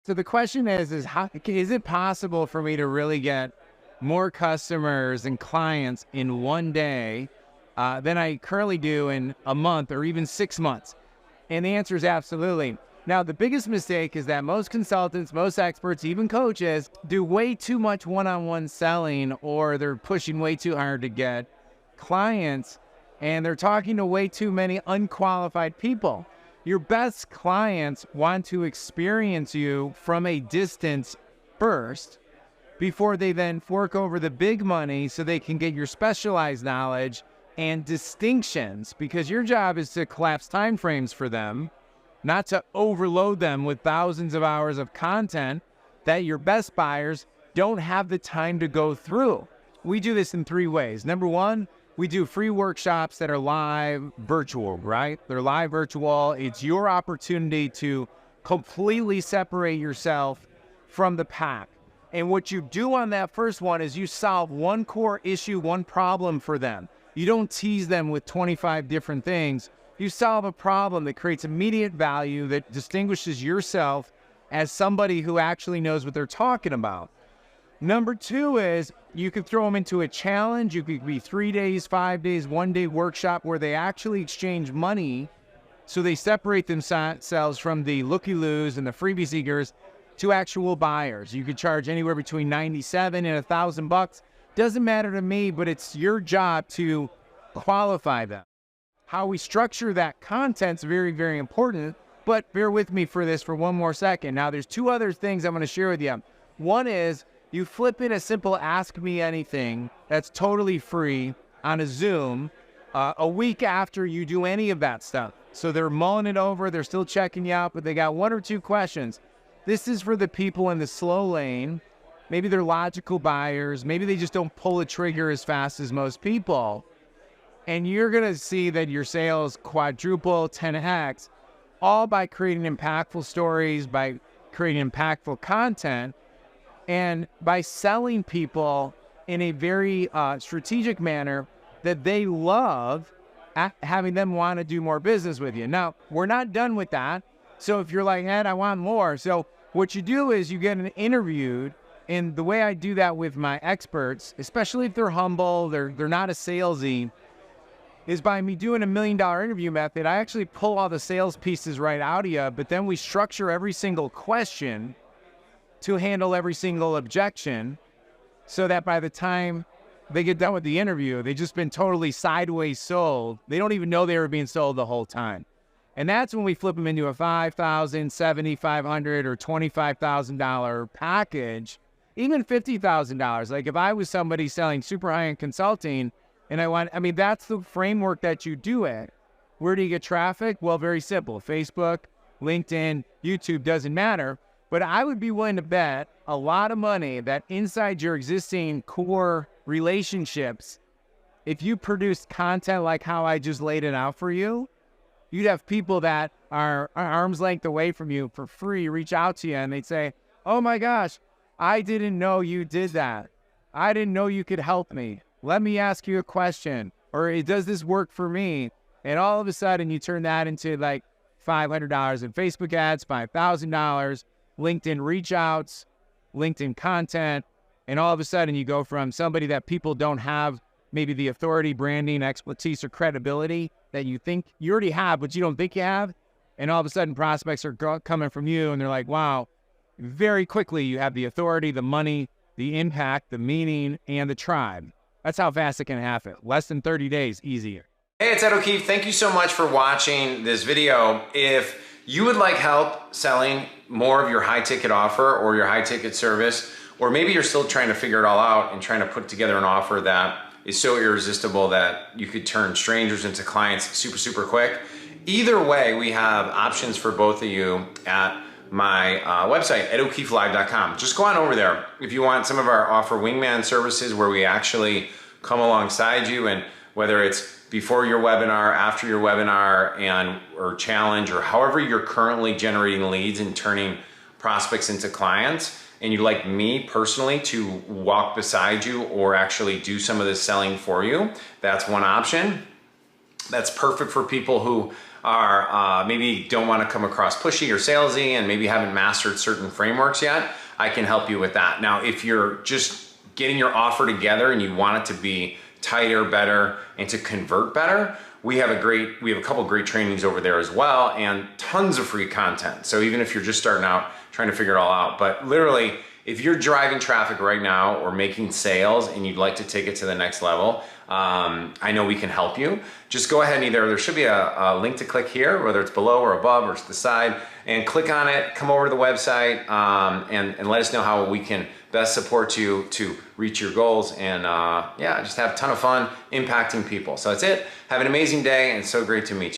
So the question is how is it possible for me to really get more customers and clients in one day than I currently do in a month or even 6 months? And the answer is absolutely. Now, the biggest mistake is that most consultants, most experts, even coaches do way too much one-on-one selling, or they're pushing way too hard to get clients, and they're talking to way too many unqualified people. Your best clients want to experience you from a distance first before they then fork over the big money so they can get your specialized knowledge and distinctions, because your job is to collapse time frames for them, not to overload them with thousands of hours of content that your best buyers don't have the time to go through. We do this in 3 ways. Number one, we do free workshops that are live virtual, right? They're live virtual. It's your opportunity to completely separate yourself from the pack. And what you do on that first one is you solve one core issue, one problem for them. You don't tease them with 25 different things. You solve a problem that creates immediate value, that distinguishes yourself as somebody who actually knows what they're talking about. Number two is you could throw them into a challenge. You could be 3 days, 5 days, 1 day workshop where they actually exchange money, so they separate themselves from the looky-loos and the freebie seekers to actual buyers. You could charge anywhere between $97 and $1,000. Doesn't matter to me, but it's your job to qualify them. How we structure that content's very, very important, but bear with me for this for one more second. Now, there's 2 other things I'm going to share with you. One is you flip in a simple Ask Me Anything that's totally free on a Zoom a week after you do any of that stuff. So they're mulling it over, they're still checking you out, but they got 1 or 2 questions. This is for the people in the slow lane. Maybe they're logical buyers. Maybe they just don't pull a trigger as fast as most people. And you're going to see that your sales quadruple, 10x, all by creating impactful stories, by creating impactful content, and by selling people in a very strategic manner that they love, having them want to do more business with you. Now, we're not done with that. So if you're like, Ed, I want more. So what you do is you get interviewed. And the way I do that with my experts, especially if they're humble, they're not a salesy, is by me doing $1 million interview method. I actually pull all the sales pieces right out of you, but then we structure every single question to handle every single objection, so that by the time they get done with the interview, they've just been totally sideways sold. They don't even know they were being sold the whole time. And that's when we flip them into a $5,000, $7,500, or $25,000 package, even $50,000. Like if I was somebody selling super high-end consulting and that's the framework that you do it. Where do you get traffic? Well, very simple. Facebook, LinkedIn, YouTube, doesn't matter. But I would be willing to bet a lot of money that inside your existing core relationships, if you produced content like how I just laid it out for you, you'd have people that are arm's length away from you for free reach out to you and they'd say, oh my gosh, I didn't know you did that. I didn't know you could help me. Let me ask you a question. Or does this work for me? And all of a sudden you turn that into like $500 in Facebook ads, $5,000, LinkedIn reach outs, LinkedIn content. And all of a sudden you go from somebody that people don't have maybe the authority, branding, expertise, or credibility that you think you already have, but you don't think you have. And all of a sudden prospects are coming from you and they're like, wow, very quickly you have the authority, the money, the impact, the meaning, and the tribe. That's how fast it can happen. Less than 30 days, easier. Hey, it's Ed O'Keefe. Thank you so much for watching this video. If you would like help selling more of your high ticket offer or your high ticket service, or maybe you're still trying to figure it all out and trying to put together an offer that is so irresistible that you could turn strangers into clients super, super quick. Either way, we have options for both of you at my website, edokeefelive.com. Just go on over there. If you want some of our OfferWingman services where we actually come alongside you, and whether it's before your webinar, after your webinar, or challenge, or however you're currently generating leads and turning prospects into clients, and you'd like me personally to walk beside you or actually do some of this selling for you, that's one option. That's perfect for people who are maybe don't want to come across pushy or salesy and maybe haven't mastered certain frameworks yet. I can help you with that. Now, if you're just getting your offer together and you want it to be tighter, better, and to convert better, we have a couple great trainings over there as well, and tons of free content. So even if you're just starting out trying to figure it all out, but literally, if you're driving traffic right now or making sales and you'd like to take it to the next level, I know we can help you. Just go ahead and there should be a link to click here, whether it's below or above or to the side, and click on it, come over to the website, and let us know how we can best support you to reach your goals and yeah, just have a ton of fun impacting people. So that's it. Have an amazing day, and it's so great to meet you.